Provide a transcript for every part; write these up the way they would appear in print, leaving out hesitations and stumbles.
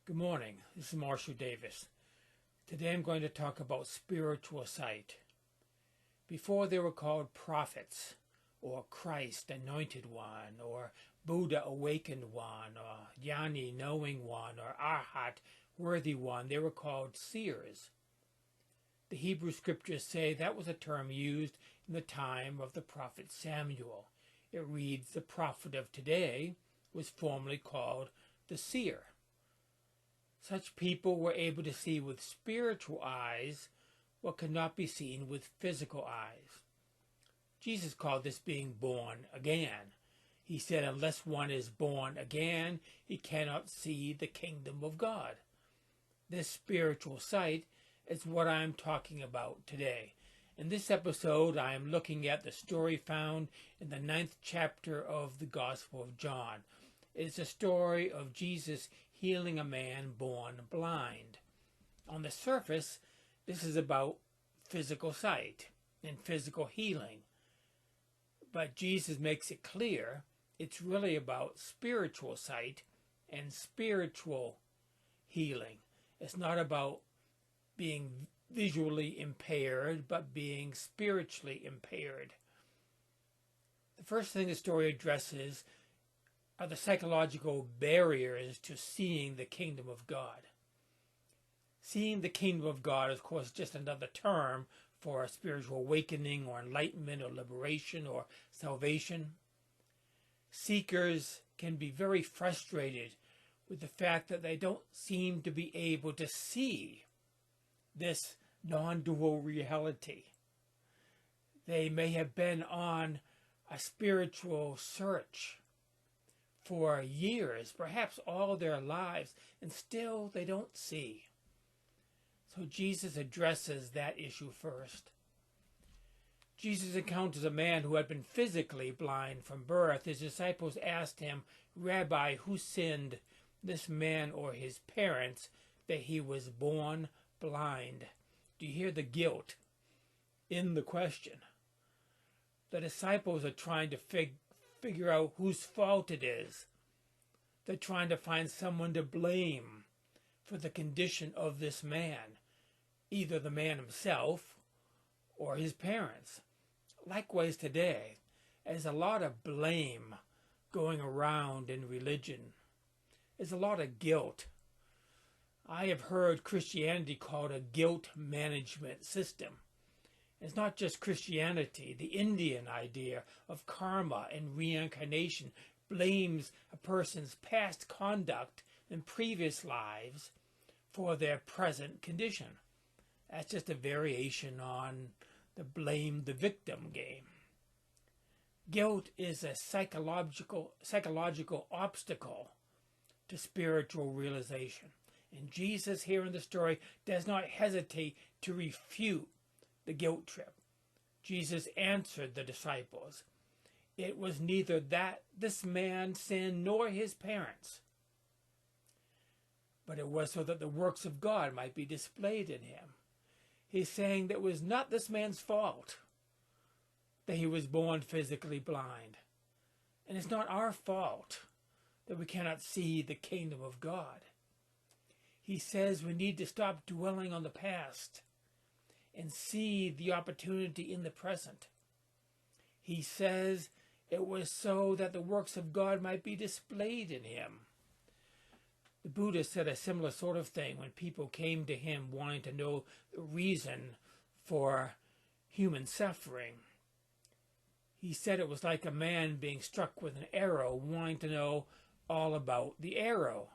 Good morning, this is Marshall Davis. Today I'm going to talk about spiritual sight. Before they were called prophets, or Christ, anointed one, or Buddha, awakened one, or jnani, knowing one, or arhat, worthy one, they were called seers. The Hebrew scriptures say that was a term used in the time of the prophet Samuel. It reads, the prophet of today was formerly called the seer. Such people were able to see with spiritual eyes what could not be seen with physical eyes. Jesus called this being born again. He said, unless one is born again, he cannot see the kingdom of God. This spiritual sight is what I'm talking about today. In this episode, I am looking at the story found in the 9th chapter of the Gospel of John. It is a story of Jesus healing a man born blind. On the surface, this is about physical sight and physical healing. But Jesus makes it clear it's really about spiritual sight and spiritual healing. It's not about being visually impaired, but being spiritually impaired. The first thing the story addresses are the psychological barriers to seeing the kingdom of God. Seeing the kingdom of God is, of course, just another term for a spiritual awakening or enlightenment or liberation or salvation. Seekers can be very frustrated with the fact that they don't seem to be able to see this non-dual reality. They may have been on a spiritual search for years, perhaps all their lives, and still they don't see. So Jesus addresses that issue first. Jesus encounters a man who had been physically blind from birth. His disciples asked him, Rabbi, who sinned, this man or his parents, that he was born blind? Do you hear the guilt in the question? The disciples are trying to figure out whose fault it is. They're trying to find someone to blame for the condition of this man, either the man himself or his parents. Likewise today, there's a lot of blame going around in religion. There's a lot of guilt. I have heard Christianity called a guilt management system. It's not just Christianity. The Indian idea of karma and reincarnation blames a person's past conduct in previous lives for their present condition. That's just a variation on the blame the victim game. Guilt is a psychological obstacle to spiritual realization. And Jesus here in the story does not hesitate to refute the guilt trip. Jesus answered the disciples, it was neither that this man sinned nor his parents, but it was so that the works of God might be displayed in him. He's saying that it was not this man's fault that he was born physically blind. And it's not our fault that we cannot see the kingdom of God. He says we need to stop dwelling on the past and see the opportunity in the present. He says it was so that the works of God might be displayed in him. The Buddha said a similar sort of thing when people came to him wanting to know the reason for human suffering. He said it was like a man being struck with an arrow, wanting to know all about the arrow.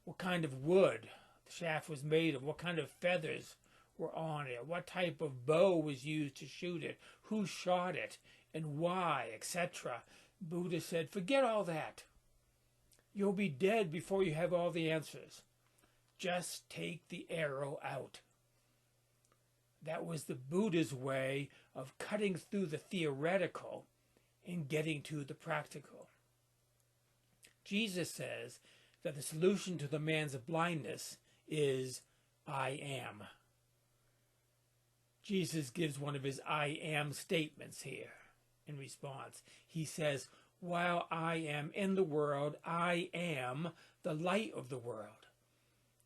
What kind of wood the shaft was made of, what kind of feathers were on it, what type of bow was used to shoot it, who shot it, and why, etc. Buddha said, forget all that. You'll be dead before you have all the answers. Just take the arrow out. That was the Buddha's way of cutting through the theoretical and getting to the practical. Jesus says that the solution to the man's blindness is I am. Jesus gives one of his I am statements here in response. He says, while I am in the world, I am the light of the world.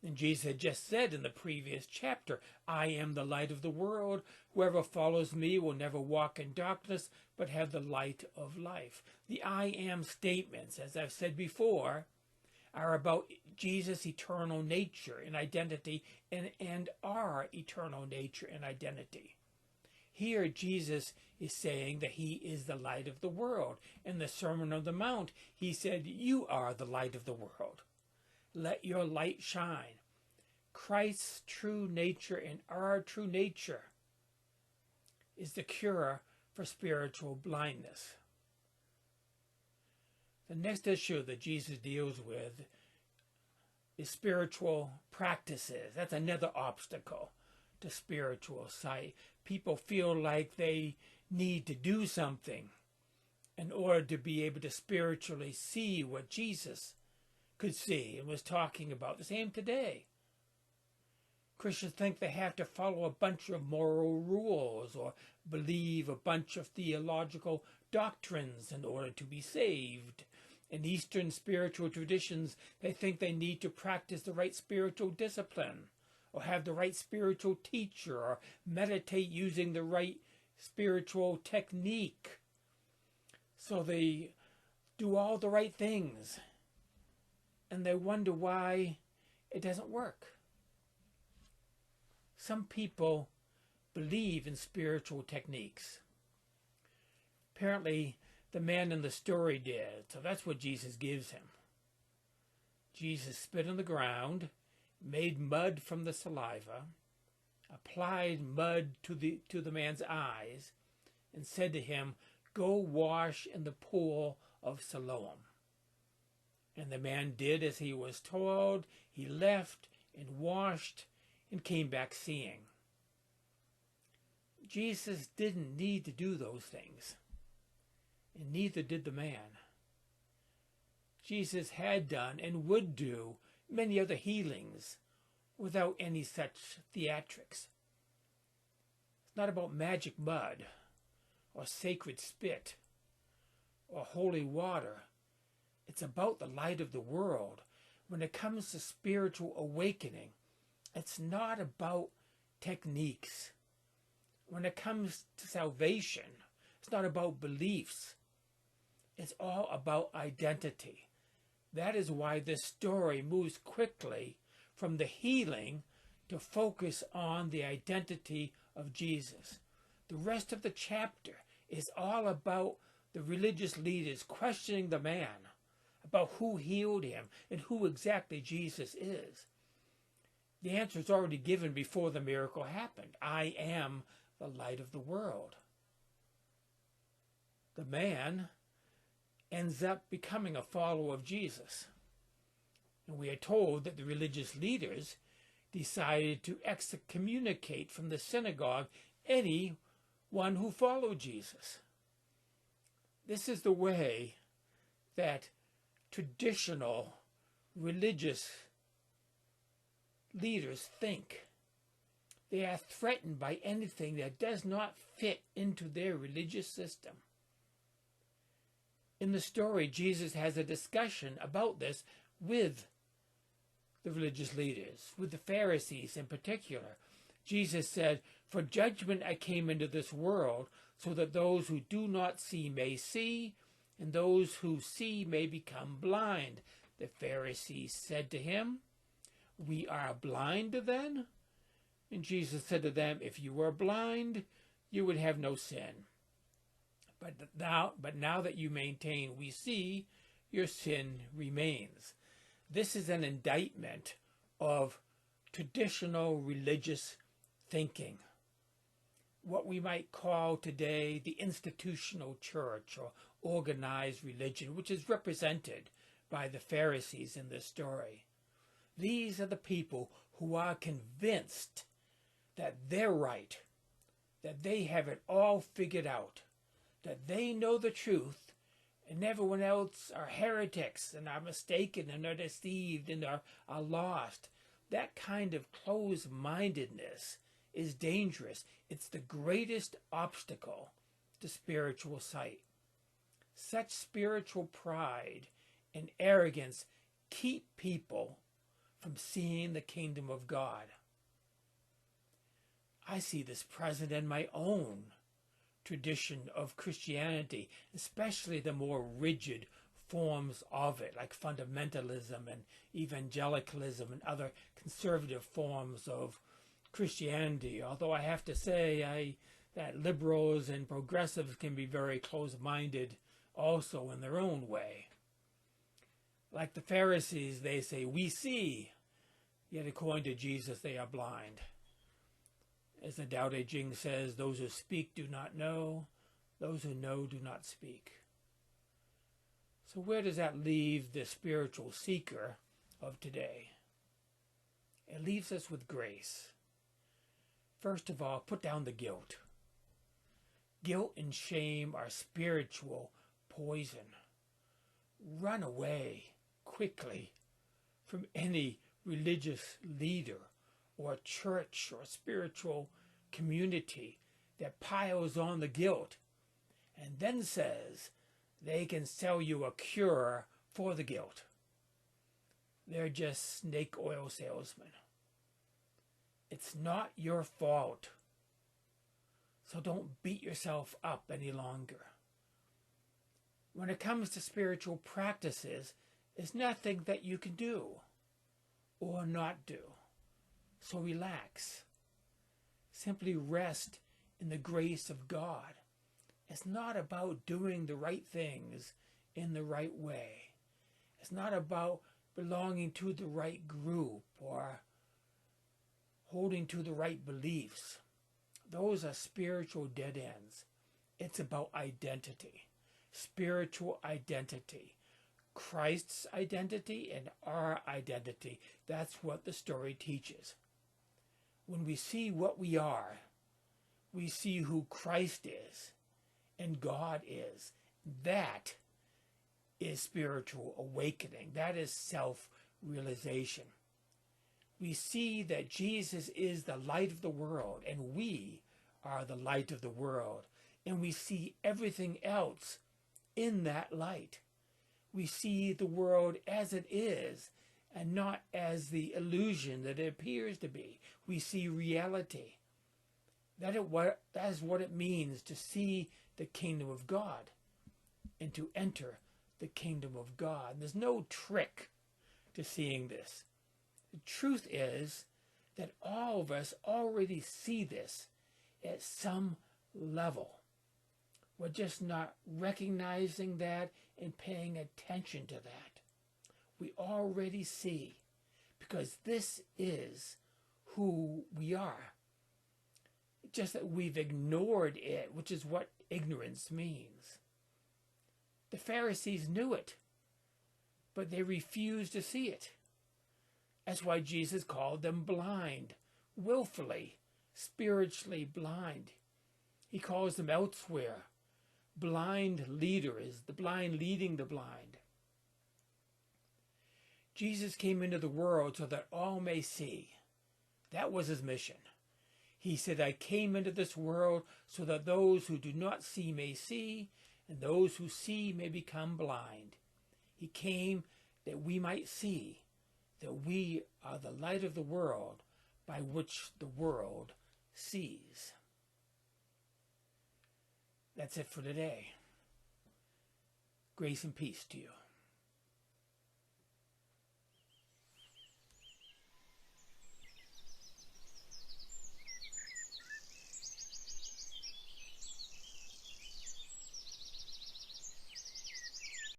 And Jesus had just said in the previous chapter, I am the light of the world. Whoever follows me will never walk in darkness, but have the light of life. The I am statements, as I've said before, are about Jesus' eternal nature and identity and our eternal nature and identity. Here Jesus is saying that he is the light of the world. In the Sermon on the Mount, he said, you are the light of the world. Let your light shine. Christ's true nature and our true nature is the cure for spiritual blindness. The next issue that Jesus deals with is spiritual practices. That's another obstacle to spiritual sight. People feel like they need to do something in order to be able to spiritually see what Jesus could see and was talking about. The same today. Christians think they have to follow a bunch of moral rules or believe a bunch of theological doctrines in order to be saved. In Eastern spiritual traditions, they think they need to practice the right spiritual discipline or have the right spiritual teacher or meditate using the right spiritual technique. So they do all the right things. And they wonder why it doesn't work. Some people believe in spiritual techniques. Apparently, the man in the story did, so that's what Jesus gives him. Jesus spit on the ground, made mud from the saliva, applied mud to the man's eyes, and said to him, go wash in the pool of Siloam. And the man did as he was told. He left and washed and came back seeing. Jesus didn't need to do those things, and neither did the man. Jesus had done and would do many other healings without any such theatrics. It's not about magic mud or sacred spit or holy water. It's about the light of the world. When it comes to spiritual awakening, it's not about techniques. When it comes to salvation, it's not about beliefs. It's all about identity. That is why this story moves quickly from the healing to focus on the identity of Jesus. The rest of the chapter is all about the religious leaders questioning the man about who healed him and who exactly Jesus is. The answer is already given before the miracle happened. I am the light of the world. The man ends up becoming a follower of Jesus. And we are told that the religious leaders decided to excommunicate from the synagogue anyone who followed Jesus. This is the way that traditional religious leaders think. They are threatened by anything that does not fit into their religious system. In the story, Jesus has a discussion about this with the religious leaders, with the Pharisees in particular. Jesus said, for judgment I came into this world, so that those who do not see may see, and those who see may become blind. The Pharisees said to him, we are blind then? And Jesus said to them, if you were blind, you would have no sin. But now that you maintain we see, your sin remains. This is an indictment of traditional religious thinking. What we might call today the institutional church or organized religion, which is represented by the Pharisees in this story. These are the people who are convinced that they're right, that they have it all figured out, that they know the truth, and everyone else are heretics and are mistaken and are deceived and are lost. That kind of closed-mindedness is dangerous. It's the greatest obstacle to spiritual sight. Such spiritual pride and arrogance keep people from seeing the kingdom of God. I see this present in my own tradition of Christianity, especially the more rigid forms of it, like fundamentalism and evangelicalism and other conservative forms of Christianity. Although I have to say that liberals and progressives can be very close-minded also in their own way. Like the Pharisees, they say, "We see," yet according to Jesus, they are blind. As the Tao Te Ching says, those who speak do not know, those who know do not speak. So where does that leave the spiritual seeker of today? It leaves us with grace. First of all, put down the guilt. Guilt and shame are spiritual poison. Run away quickly from any religious leader or church or spiritual community that piles on the guilt and then says they can sell you a cure for the guilt. They're just snake oil salesmen. It's not your fault. So don't beat yourself up any longer. When it comes to spiritual practices, there's nothing that you can do or not do. So relax. Simply rest in the grace of God. It's not about doing the right things in the right way. It's not about belonging to the right group or holding to the right beliefs. Those are spiritual dead ends. It's about identity, spiritual identity, Christ's identity and our identity. That's what the story teaches. When we see what we are, we see who Christ is and God is. That is spiritual awakening. That is self-realization. We see that Jesus is the light of the world, and we are the light of the world. And we see everything else in that light. We see the world as it is, and not as the illusion that it appears to be. We see reality. That is what it means to see the kingdom of God and to enter the kingdom of God. There's no trick to seeing this. The truth is that all of us already see this at some level. We're just not recognizing that and paying attention to that. We already see, because this is who we are. It's just that we've ignored it, which is what ignorance means. The Pharisees knew it, but they refused to see it. That's why Jesus called them blind, willfully, spiritually blind. He calls them elsewhere blind leaders, the blind leading the blind. Jesus came into the world so that all may see. That was his mission. He said, I came into this world so that those who do not see may see, and those who see may become blind. He came that we might see that we are the light of the world by which the world sees. That's it for today. Grace and peace to you.